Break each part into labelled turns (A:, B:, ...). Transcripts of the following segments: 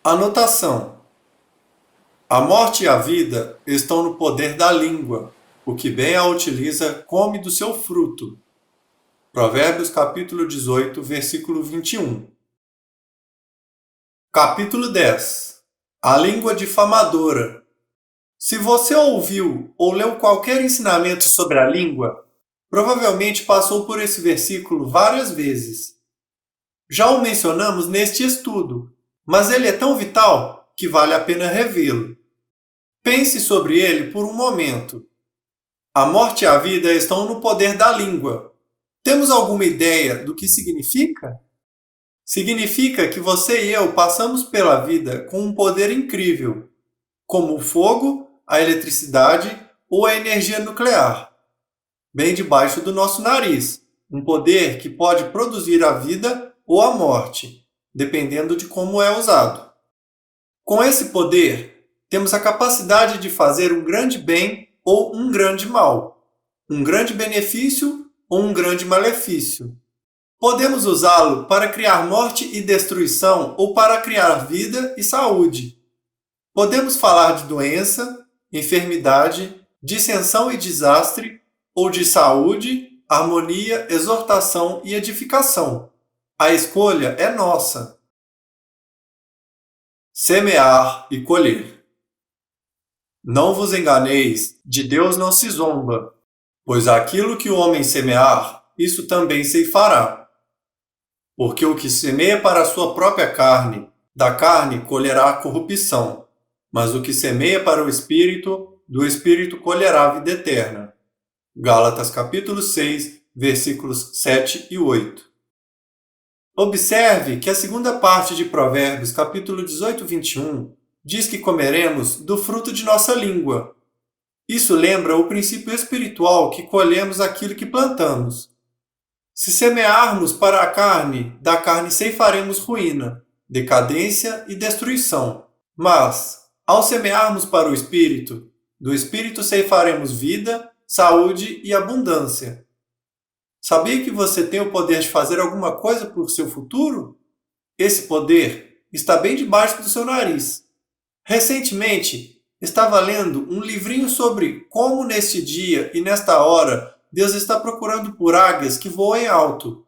A: Anotação: a morte e a vida estão no poder da língua. O que bem a utiliza come do seu fruto. Provérbios capítulo 18, versículo 21. Capítulo 10. A língua difamadora. Se você ouviu ou leu qualquer ensinamento sobre a língua, provavelmente passou por esse versículo várias vezes. Já o mencionamos neste estudo, mas ele é tão vital que vale a pena revê-lo. Pense sobre ele por um momento. A morte e a vida estão no poder da língua. Temos alguma ideia do que significa? Significa que você e eu passamos pela vida com um poder incrível, como o fogo, a eletricidade ou a energia nuclear, bem debaixo do nosso nariz. Um poder que pode produzir a vida ou a morte, dependendo de como é usado. Com esse poder, temos a capacidade de fazer um grande bem ou um grande mal, um grande benefício ou um grande malefício. Podemos usá-lo para criar morte e destruição ou para criar vida e saúde. Podemos falar de doença, enfermidade, dissensão e desastre, ou de saúde, harmonia, exortação e edificação. A escolha é nossa. Semear e colher. Não vos enganeis, de Deus não se zomba, pois aquilo que o homem semear, isso também ceifará. Porque o que semeia para a sua própria carne, da carne colherá a corrupção, mas o que semeia para o Espírito, do Espírito colherá a vida eterna. Gálatas capítulo 6, versículos 7 e 8. Observe que a segunda parte de Provérbios capítulo 18, 21 diz que comeremos do fruto de nossa língua. Isso lembra o princípio espiritual que colhemos aquilo que plantamos. Se semearmos para a carne, da carne ceifaremos ruína, decadência e destruição. Mas, ao semearmos para o Espírito, do Espírito ceifaremos vida, saúde e abundância. Sabia que você tem o poder de fazer alguma coisa por seu futuro? Esse poder está bem debaixo do seu nariz. Recentemente, estava lendo um livrinho sobre como neste dia e nesta hora Deus está procurando por águias que voem alto.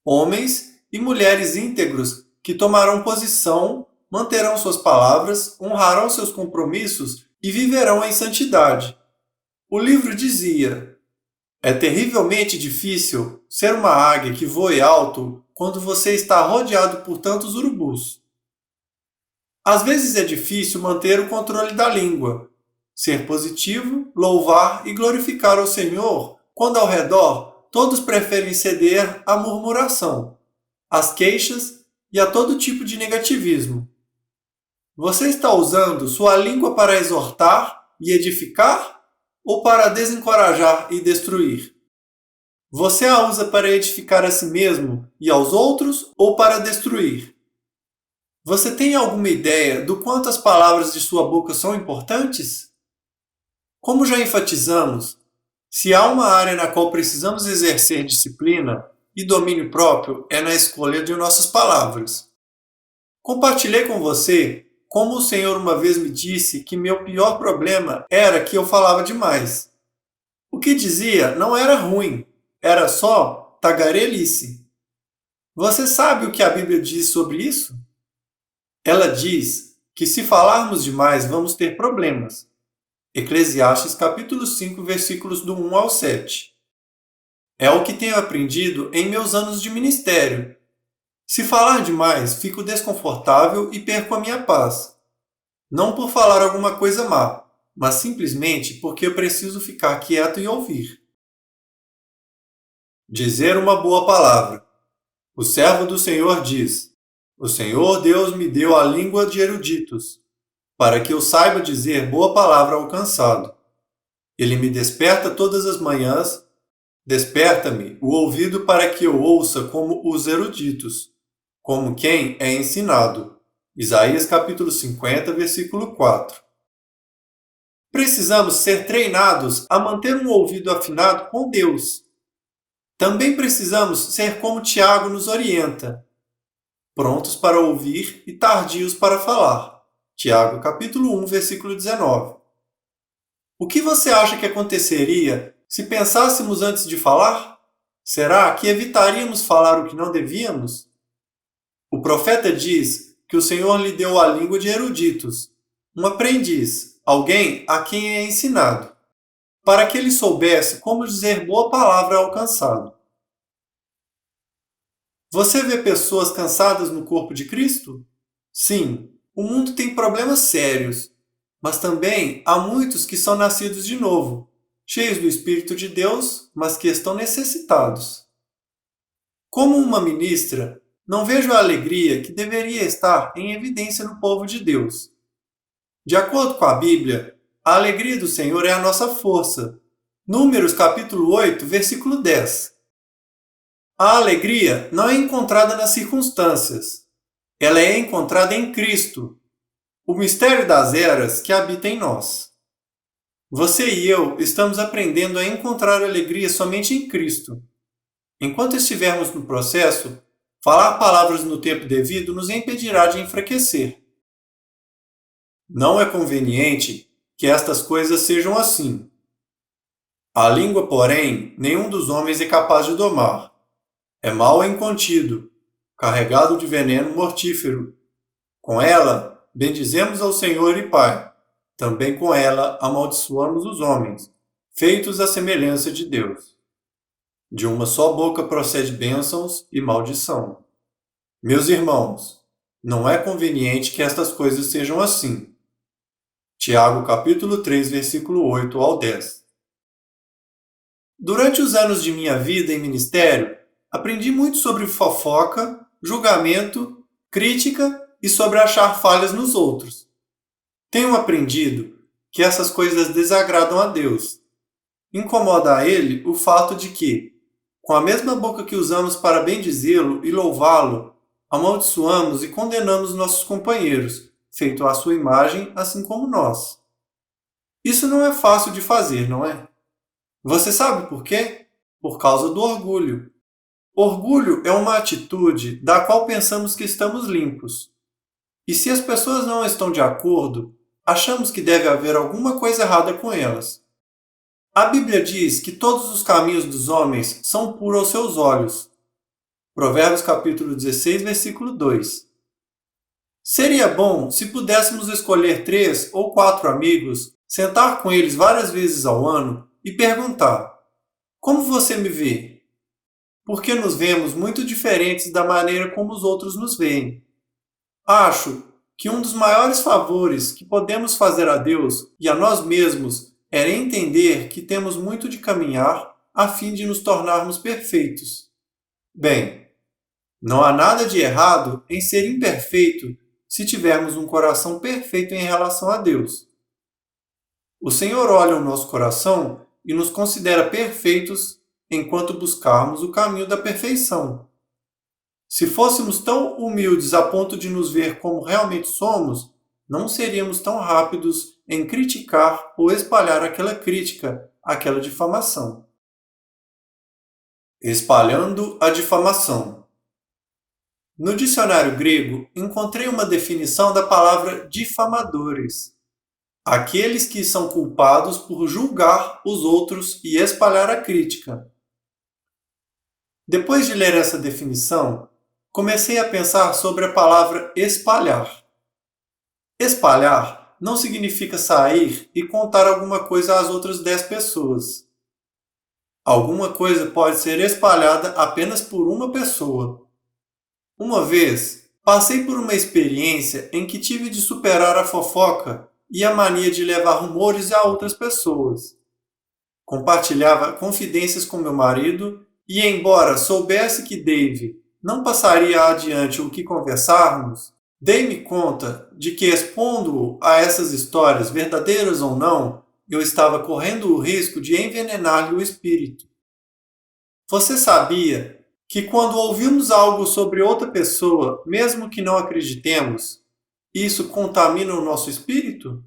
A: Homens e mulheres íntegros que tomarão posição, manterão suas palavras, honrarão seus compromissos e viverão em santidade. O livro dizia: é terrivelmente difícil ser uma águia que voe alto quando você está rodeado por tantos urubus. Às vezes é difícil manter o controle da língua, ser positivo, louvar e glorificar ao Senhor, quando ao redor todos preferem ceder à murmuração, às queixas e a todo tipo de negativismo. Você está usando sua língua para exortar e edificar ou para desencorajar e destruir? Você a usa para edificar a si mesmo e aos outros ou para destruir? Você tem alguma ideia do quanto as palavras de sua boca são importantes? Como já enfatizamos, se há uma área na qual precisamos exercer disciplina e domínio próprio é na escolha de nossas palavras. Compartilhei com você como o Senhor uma vez me disse que meu pior problema era que eu falava demais. O que dizia não era ruim, era só tagarelice. Você sabe o que a Bíblia diz sobre isso? Ela diz que se falarmos demais vamos ter problemas. Eclesiastes capítulo 5, versículos do 1 ao 7. É o que tenho aprendido em meus anos de ministério. Se falar demais, fico desconfortável e perco a minha paz. Não por falar alguma coisa má, mas simplesmente porque eu preciso ficar quieto e ouvir. Dizer uma boa palavra. O servo do Senhor diz: o Senhor Deus me deu a língua de eruditos, para que eu saiba dizer boa palavra ao cansado. Ele me desperta todas as manhãs, desperta-me o ouvido para que eu ouça como os eruditos, como quem é ensinado. Isaías capítulo 50, versículo 4. Precisamos ser treinados a manter um ouvido afinado com Deus. Também precisamos ser como Tiago nos orienta. prontos para ouvir e tardios para falar. Tiago, capítulo 1, versículo 19. O que você acha que aconteceria se pensássemos antes de falar? Será que evitaríamos falar o que não devíamos? O profeta diz que o Senhor lhe deu a língua de eruditos, um aprendiz, alguém a quem é ensinado, para que ele soubesse como dizer boa palavra ao cansado. Você vê pessoas cansadas no corpo de Cristo? Sim, o mundo tem problemas sérios, mas também há muitos que são nascidos de novo, cheios do Espírito de Deus, mas que estão necessitados. Como uma ministra, não vejo a alegria que deveria estar em evidência no povo de Deus. De acordo com a Bíblia, a alegria do Senhor é a nossa força. Números capítulo 8, versículo 10. A alegria não é encontrada nas circunstâncias. Ela é encontrada em Cristo, o mistério das eras que habita em nós. Você e eu estamos aprendendo a encontrar alegria somente em Cristo. Enquanto estivermos no processo, falar palavras no tempo devido nos impedirá de enfraquecer. Não é conveniente que estas coisas sejam assim. A língua, porém, nenhum dos homens é capaz de domar. É mau e incontido, carregado de veneno mortífero. Com ela, bendizemos ao Senhor e Pai. Também com ela amaldiçoamos os homens, feitos à semelhança de Deus. De uma só boca procede bênçãos e maldição. Meus irmãos, não é conveniente que estas coisas sejam assim. Tiago capítulo 3, versículo 8 ao 10. Durante os anos de minha vida em ministério, aprendi muito sobre fofoca, julgamento, crítica e sobre achar falhas nos outros. Tenho aprendido que essas coisas desagradam a Deus. Incomoda a Ele o fato de que, com a mesma boca que usamos para bendizê-lo e louvá-lo, amaldiçoamos e condenamos nossos companheiros, feito à sua imagem, assim como nós. Isso não é fácil de fazer, não é? Você sabe por quê? Por causa do orgulho. Orgulho é uma atitude da qual pensamos que estamos limpos. E se as pessoas não estão de acordo, achamos que deve haver alguma coisa errada com elas. A Bíblia diz que todos os caminhos dos homens são puros aos seus olhos. Provérbios capítulo 16, versículo 2. Seria bom se pudéssemos escolher 3 ou 4 amigos, sentar com eles várias vezes ao ano e perguntar: como você me vê? Porque nos vemos muito diferentes da maneira como os outros nos veem. Acho que um dos maiores favores que podemos fazer a Deus e a nós mesmos é entender que temos muito de caminhar a fim de nos tornarmos perfeitos. Bem, não há nada de errado em ser imperfeito se tivermos um coração perfeito em relação a Deus. O Senhor olha o nosso coração e nos considera perfeitos enquanto buscarmos o caminho da perfeição. Se fôssemos tão humildes a ponto de nos ver como realmente somos, não seríamos tão rápidos em criticar ou espalhar aquela crítica, aquela difamação. Espalhando a difamação. No dicionário grego, encontrei uma definição da palavra difamadores. Aqueles que são culpados por julgar os outros e espalhar a crítica. Depois de ler essa definição, comecei a pensar sobre a palavra espalhar. Espalhar não significa sair e contar alguma coisa às outras 10 pessoas. Alguma coisa pode ser espalhada apenas por uma pessoa. Uma vez, passei por uma experiência em que tive de superar a fofoca e a mania de levar rumores a outras pessoas. Compartilhava confidências com meu marido e, embora soubesse que Dave não passaria adiante o que conversarmos, dei-me conta de que, expondo-o a essas histórias, verdadeiras ou não, eu estava correndo o risco de envenenar-lhe o espírito. Você sabia que quando ouvimos algo sobre outra pessoa, mesmo que não acreditemos, isso contamina o nosso espírito?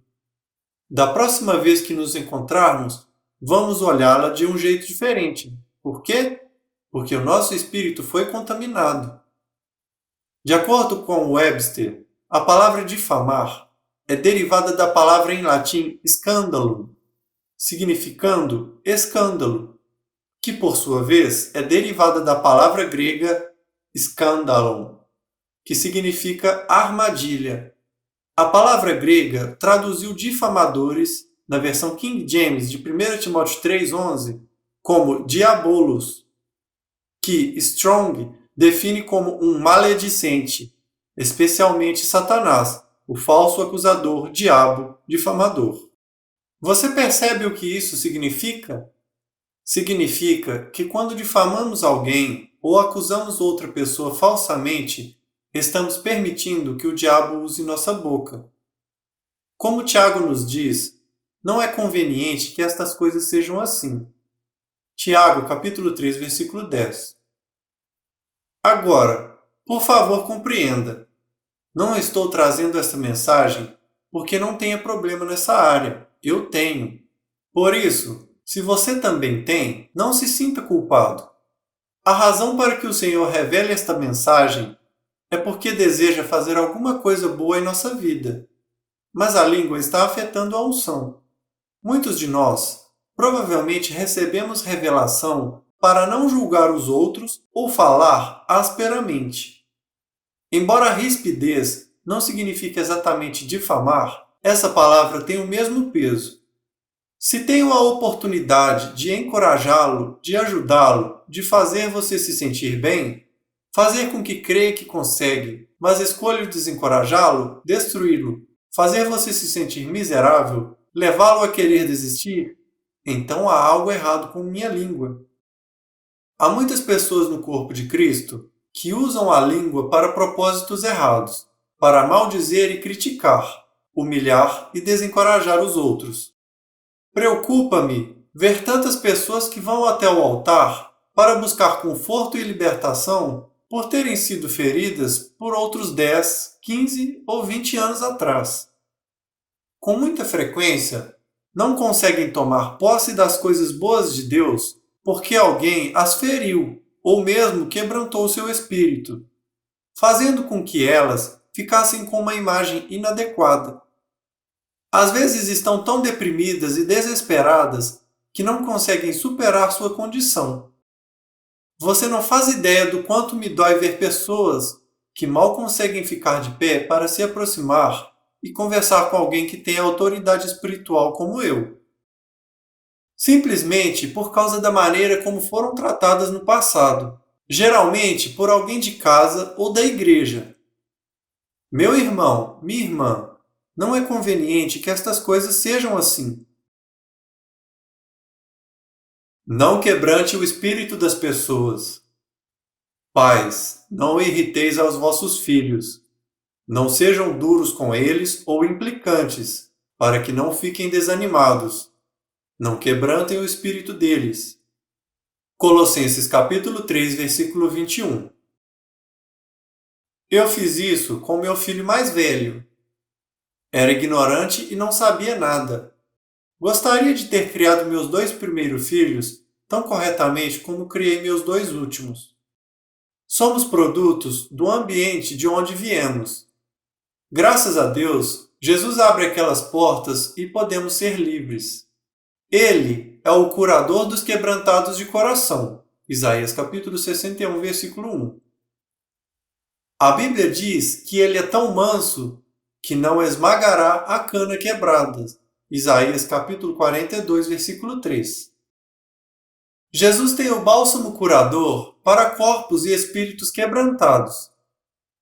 A: Da próxima vez que nos encontrarmos, vamos olhá-la de um jeito diferente. Por quê? Porque o nosso espírito foi contaminado. De acordo com Webster, a palavra difamar é derivada da palavra em latim scandalum, significando escândalo, que por sua vez é derivada da palavra grega skandalon, que significa armadilha. A palavra grega traduziu difamadores, na versão King James de 1 Timóteo 3,11, como diabolos, que Strong define como um maledicente, especialmente Satanás, o falso acusador, diabo, difamador. Você percebe o que isso significa? Significa que quando difamamos alguém ou acusamos outra pessoa falsamente, estamos permitindo que o diabo use nossa boca. Como Tiago nos diz, não é conveniente que estas coisas sejam assim. Tiago, capítulo 3, versículo 10. Agora, por favor, compreenda. Não estou trazendo esta mensagem porque não tenha problema nessa área. Eu tenho. Por isso, se você também tem, não se sinta culpado. A razão para que o Senhor revele esta mensagem é porque deseja fazer alguma coisa boa em nossa vida. Mas a língua está afetando a unção. Muitos de nós provavelmente recebemos revelação para não julgar os outros ou falar asperamente. Embora rispidez não signifique exatamente difamar, essa palavra tem o mesmo peso. Se tenho a oportunidade de encorajá-lo, de ajudá-lo, de fazer você se sentir bem, fazer com que creia que consegue, mas escolho desencorajá-lo, destruí-lo, fazer você se sentir miserável, levá-lo a querer desistir, então há algo errado com minha língua. Há muitas pessoas no corpo de Cristo que usam a língua para propósitos errados, para maldizer e criticar, humilhar e desencorajar os outros. Preocupa-me ver tantas pessoas que vão até o altar para buscar conforto e libertação por terem sido feridas por outros 10, 15 ou 20 anos atrás. Com muita frequência, não conseguem tomar posse das coisas boas de Deus porque alguém as feriu ou mesmo quebrantou seu espírito, fazendo com que elas ficassem com uma imagem inadequada. Às vezes estão tão deprimidas e desesperadas que não conseguem superar sua condição. Você não faz ideia do quanto me dói ver pessoas que mal conseguem ficar de pé para se aproximar e conversar com alguém que tem autoridade espiritual como eu. Simplesmente por causa da maneira como foram tratadas no passado, geralmente por alguém de casa ou da igreja. Meu irmão, minha irmã, não é conveniente que estas coisas sejam assim. Não quebrante o espírito das pessoas. Pais, não irriteis aos vossos filhos. Não sejam duros com eles ou implicantes, para que não fiquem desanimados. Não quebrantem o espírito deles. Colossenses capítulo 3, versículo 21. Eu fiz isso com meu filho mais velho. Era ignorante e não sabia nada. Gostaria de ter criado meus 2 primeiros filhos tão corretamente como criei meus 2 últimos. Somos produtos do ambiente de onde viemos. Graças a Deus, Jesus abre aquelas portas e podemos ser livres. Ele é o curador dos quebrantados de coração. Isaías capítulo 61, versículo 1. A Bíblia diz que ele é tão manso que não esmagará a cana quebrada. Isaías capítulo 42, versículo 3. Jesus tem o bálsamo curador para corpos e espíritos quebrantados.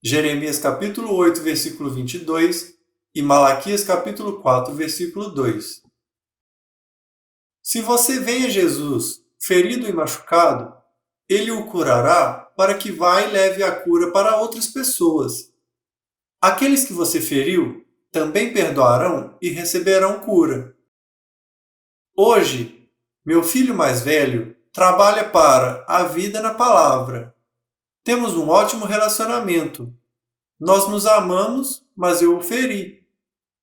A: Jeremias capítulo 8, versículo 22 e Malaquias capítulo 4, versículo 2. Se você vem a Jesus ferido e machucado, ele o curará para que vá e leve a cura para outras pessoas. Aqueles que você feriu também perdoarão e receberão cura. Hoje, meu filho mais velho trabalha para a vida na palavra. Temos um ótimo relacionamento. Nós nos amamos, mas eu o feri,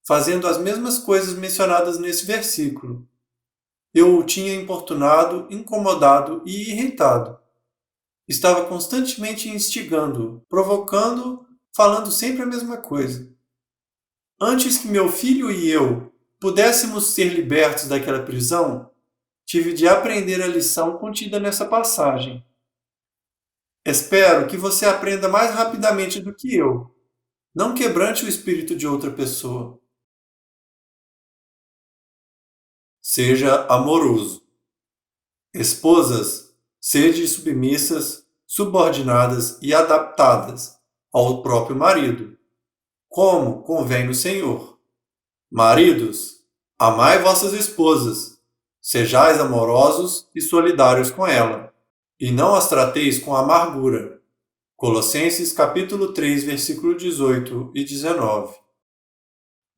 A: fazendo as mesmas coisas mencionadas nesse versículo. Eu o tinha importunado, incomodado e irritado. Estava constantemente instigando-o, provocando-o falando sempre a mesma coisa. Antes que meu filho e eu pudéssemos ser libertos daquela prisão, tive de aprender a lição contida nessa passagem. Espero que você aprenda mais rapidamente do que eu. Não quebrante o espírito de outra pessoa. Seja amoroso. Esposas, sede submissas, subordinadas e adaptadas ao próprio marido, como convém no Senhor. Maridos, amai vossas esposas, sejais amorosos e solidários com ela, e não as trateis com amargura. Colossenses capítulo 3, versículo 18 e 19.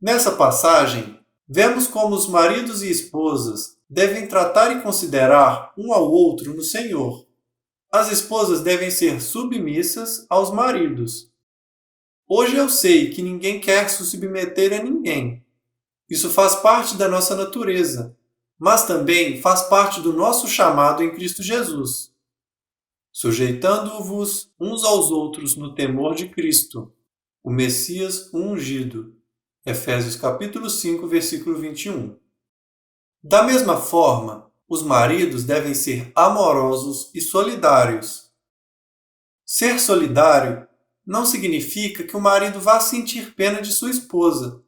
A: Nessa passagem, vemos como os maridos e esposas devem tratar e considerar um ao outro no Senhor. As esposas devem ser submissas aos maridos. Hoje eu sei que ninguém quer se submeter a ninguém. Isso faz parte da nossa natureza, mas também faz parte do nosso chamado em Cristo Jesus. Sujeitando-vos uns aos outros no temor de Cristo, o Messias ungido. Efésios capítulo 5, versículo 21. Da mesma forma, os maridos devem ser amorosos e solidários. Ser solidário não significa que o marido vá sentir pena de sua esposa.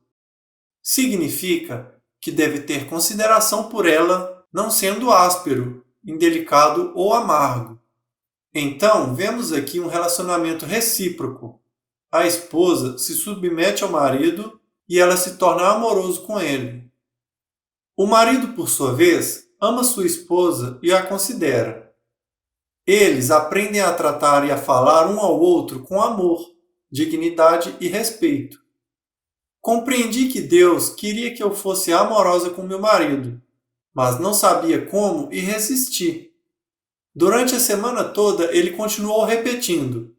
A: Significa que deve ter consideração por ela, não sendo áspero, indelicado ou amargo. Então, vemos aqui um relacionamento recíproco. A esposa se submete ao marido e ela se torna amoroso com ele. O marido, por sua vez, ama sua esposa e a considera. Eles aprendem a tratar e a falar um ao outro com amor, dignidade e respeito. Compreendi que Deus queria que eu fosse amorosa com meu marido, mas não sabia como e resisti. Durante a semana toda ele continuou repetindo: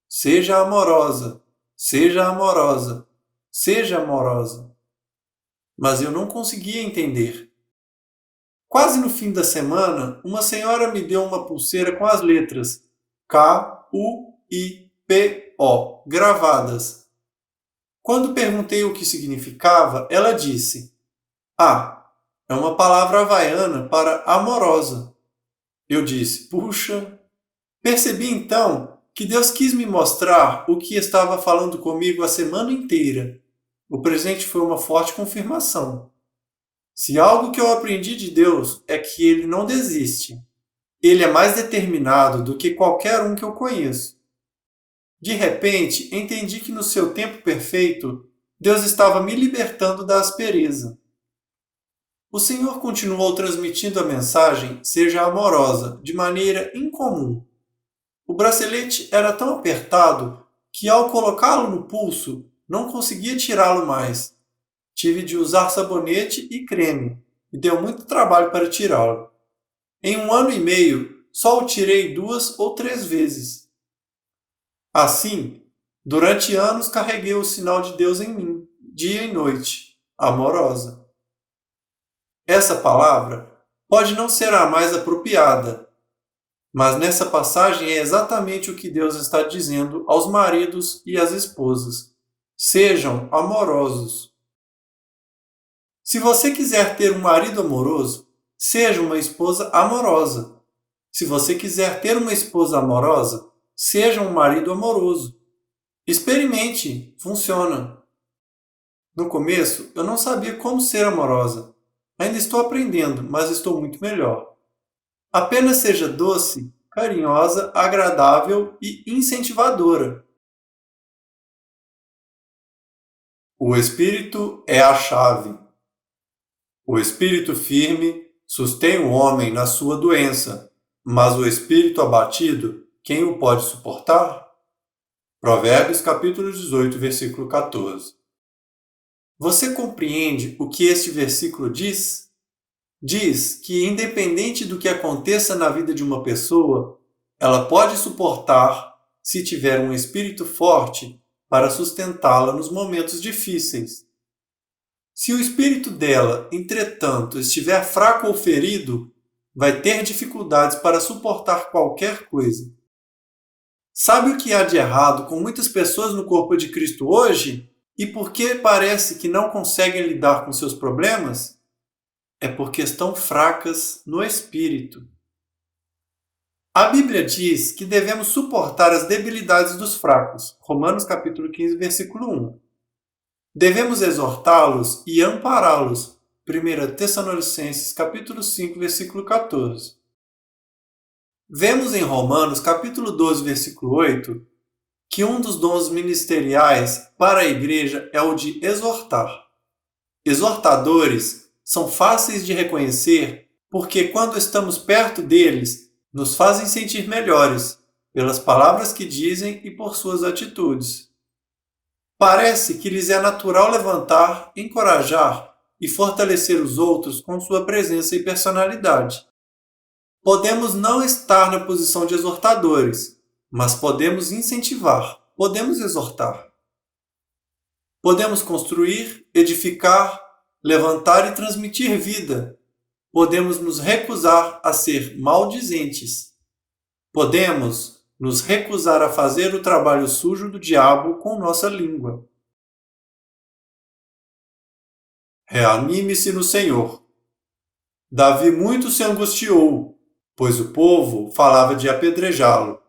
A: seja amorosa, seja amorosa, seja amorosa. Mas eu não conseguia entender. Quase no fim da semana, uma senhora me deu uma pulseira com as letras K-U-I-P-O gravadas. Quando perguntei o que significava, ela disse: "Ah, é uma palavra havaiana para amorosa." Eu disse: "Puxa." Percebi então que Deus quis me mostrar o que estava falando comigo a semana inteira. O presente foi uma forte confirmação. Se algo que eu aprendi de Deus é que Ele não desiste. Ele é mais determinado do que qualquer um que eu conheço. De repente, entendi que no seu tempo perfeito, Deus estava me libertando da aspereza. O Senhor continuou transmitindo a mensagem "seja amorosa" de maneira incomum. O bracelete era tão apertado que, ao colocá-lo no pulso, não conseguia tirá-lo mais. Tive de usar sabonete e creme, e deu muito trabalho para tirá-lo. Em 1 ano e meio, só o tirei 2 ou 3 vezes. Assim, durante anos carreguei o sinal de Deus em mim, dia e noite, amorosa. Essa palavra pode não ser a mais apropriada, mas nessa passagem é exatamente o que Deus está dizendo aos maridos e às esposas. Sejam amorosos. Se você quiser ter um marido amoroso, seja uma esposa amorosa. Se você quiser ter uma esposa amorosa, seja um marido amoroso. Experimente, funciona. No começo, eu não sabia como ser amorosa. Ainda estou aprendendo, mas estou muito melhor. Apenas seja doce, carinhosa, agradável e incentivadora. O espírito é a chave. O espírito firme sustém o homem na sua doença, mas o espírito abatido, quem o pode suportar? Provérbios capítulo 18, versículo 14. Você compreende o que este versículo diz? Diz que, independente do que aconteça na vida de uma pessoa, ela pode suportar se tiver um espírito forte para sustentá-la nos momentos difíceis. Se o espírito dela, entretanto, estiver fraco ou ferido, vai ter dificuldades para suportar qualquer coisa. Sabe o que há de errado com muitas pessoas no corpo de Cristo hoje? E por que parece que não conseguem lidar com seus problemas? É porque estão fracas no espírito. A Bíblia diz que devemos suportar as debilidades dos fracos. Romanos capítulo 15, versículo 1. Devemos exortá-los e ampará-los. 1 Tessalonicenses capítulo 5, versículo 14. Vemos em Romanos capítulo 12, versículo 8, que um dos dons ministeriais para a igreja é o de exortar. Exortadores são fáceis de reconhecer porque quando estamos perto deles, nos fazem sentir melhores, pelas palavras que dizem e por suas atitudes. Parece que lhes é natural levantar, encorajar e fortalecer os outros com sua presença e personalidade. Podemos não estar na posição de exortadores, mas podemos incentivar, podemos exortar. Podemos construir, edificar, levantar e transmitir vida. Podemos nos recusar a ser maldizentes. Podemos nos recusar a fazer o trabalho sujo do diabo com nossa língua. Reanime-se no Senhor. Davi muito se angustiou, pois o povo falava de apedrejá-lo,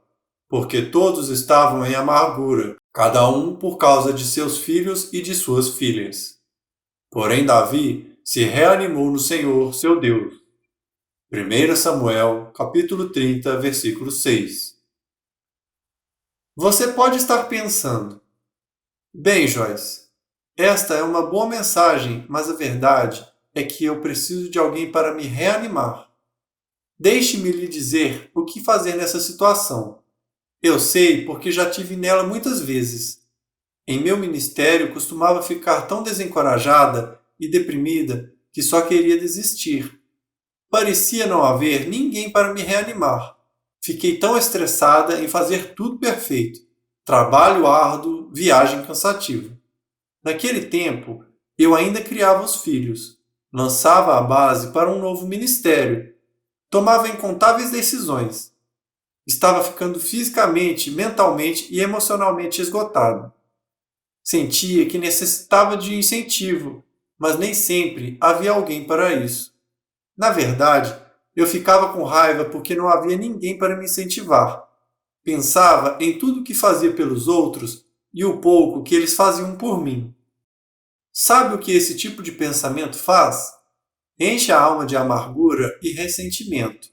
A: porque todos estavam em amargura, cada um por causa de seus filhos e de suas filhas. Porém Davi se reanimou no Senhor, seu Deus. 1 Samuel, capítulo 30, versículo 6. Você pode estar pensando: bem, Joyce, esta é uma boa mensagem, mas a verdade é que eu preciso de alguém para me reanimar. Deixe-me lhe dizer o que fazer nessa situação. Eu sei porque já tive nela muitas vezes. Em meu ministério costumava ficar tão desencorajada e deprimida que só queria desistir. Parecia não haver ninguém para me reanimar. Fiquei tão estressada em fazer tudo perfeito. Trabalho árduo, viagem cansativa. Naquele tempo, eu ainda criava os filhos, lançava a base para um novo ministério, tomava incontáveis decisões. Estava ficando fisicamente, mentalmente e emocionalmente esgotado. Sentia que necessitava de incentivo, mas nem sempre havia alguém para isso. Na verdade, eu ficava com raiva porque não havia ninguém para me incentivar. Pensava em tudo o que fazia pelos outros e o pouco que eles faziam por mim. Sabe o que esse tipo de pensamento faz? Enche a alma de amargura e ressentimento.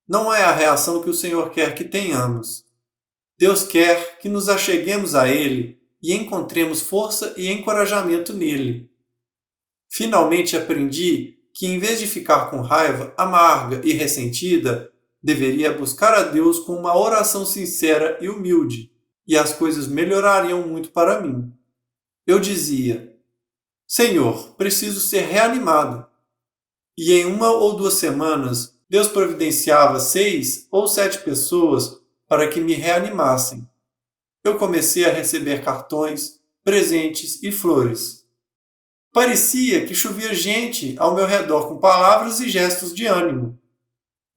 A: Não é a reação que o Senhor quer que tenhamos. Deus quer que nos acheguemos a Ele e encontremos força e encorajamento nele. Finalmente aprendi que, em vez de ficar com raiva, amarga e ressentida, deveria buscar a Deus com uma oração sincera e humilde, e as coisas melhorariam muito para mim. Eu dizia: Senhor, preciso ser reanimado. E em 1 ou 2 semanas, Deus providenciava 6 ou 7 pessoas para que me reanimassem. Eu comecei a receber cartões, presentes e flores. Parecia que chovia gente ao meu redor com palavras e gestos de ânimo.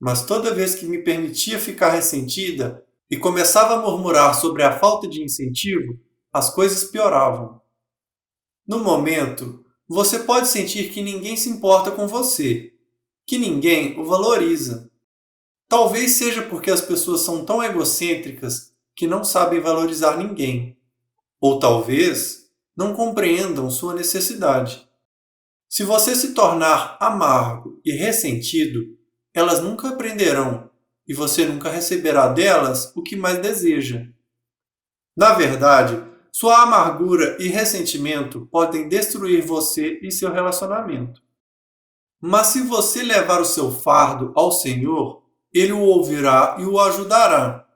A: Mas toda vez que me permitia ficar ressentida e começava a murmurar sobre a falta de incentivo, as coisas pioravam. No momento, você pode sentir que ninguém se importa com você, que ninguém o valoriza. Talvez seja porque as pessoas são tão egocêntricas que não sabem valorizar ninguém. Ou talvez não compreendam sua necessidade. Se você se tornar amargo e ressentido, elas nunca aprenderão e você nunca receberá delas o que mais deseja. Na verdade, sua amargura e ressentimento podem destruir você e seu relacionamento. Mas se você levar o seu fardo ao Senhor, Ele o ouvirá e o ajudará.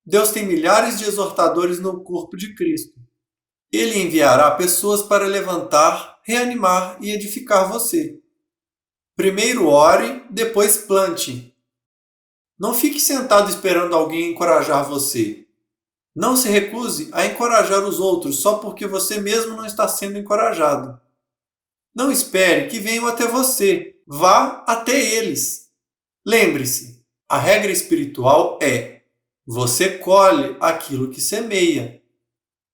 A: Deus tem milhares de exortadores no corpo de Cristo. Ele enviará pessoas para levantar, reanimar e edificar você. Primeiro ore, depois plante. Não fique sentado esperando alguém encorajar você. Não se recuse a encorajar os outros só porque você mesmo não está sendo encorajado. Não espere que venham até você. Vá até eles. Lembre-se, a regra espiritual é: Você colhe aquilo que semeia.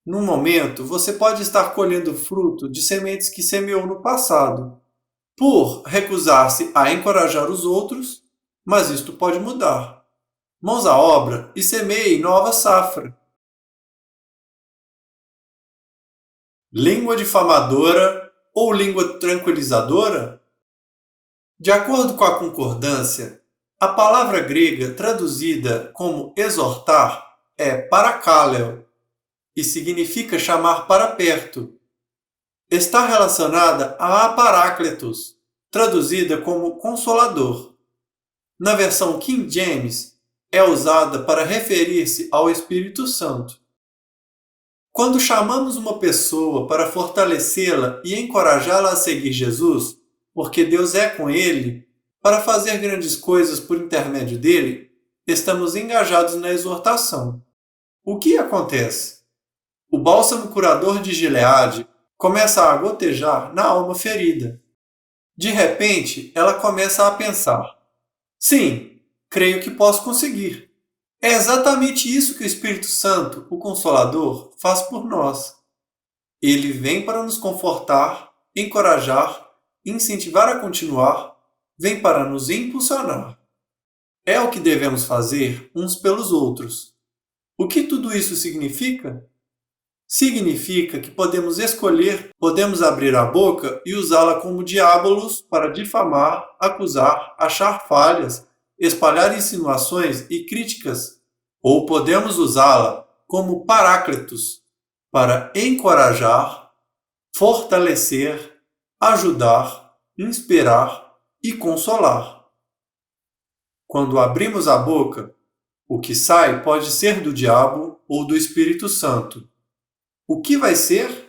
A: Num momento, você pode estar colhendo fruto de sementes que semeou no passado, por recusar-se a encorajar os outros, mas isto pode mudar. Mãos à obra e semeie nova safra. Língua difamadora ou língua tranquilizadora? De acordo com a concordância, a palavra grega traduzida como exortar é parakaleo e significa chamar para perto. Está relacionada a aparácletos, traduzida como consolador. Na versão King James, é usada para referir-se ao Espírito Santo. Quando chamamos uma pessoa para fortalecê-la e encorajá-la a seguir Jesus, porque Deus é com ele, para fazer grandes coisas por intermédio dele, estamos engajados na exortação. O que acontece? O bálsamo curador de Gileade começa a gotejar na alma ferida. De repente, ela começa a pensar: sim, creio que posso conseguir. É exatamente isso que o Espírito Santo, o Consolador, faz por nós. Ele vem para nos confortar, encorajar, incentivar a continuar, vem para nos impulsionar. É o que devemos fazer uns pelos outros. O que tudo isso significa? Significa que podemos escolher, podemos abrir a boca e usá-la como diabolos para difamar, acusar, achar falhas, espalhar insinuações e críticas, ou podemos usá-la como paráclitos para encorajar, fortalecer, ajudar, inspirar e consolar. Quando abrimos a boca, o que sai pode ser do diabo ou do Espírito Santo. O que vai ser?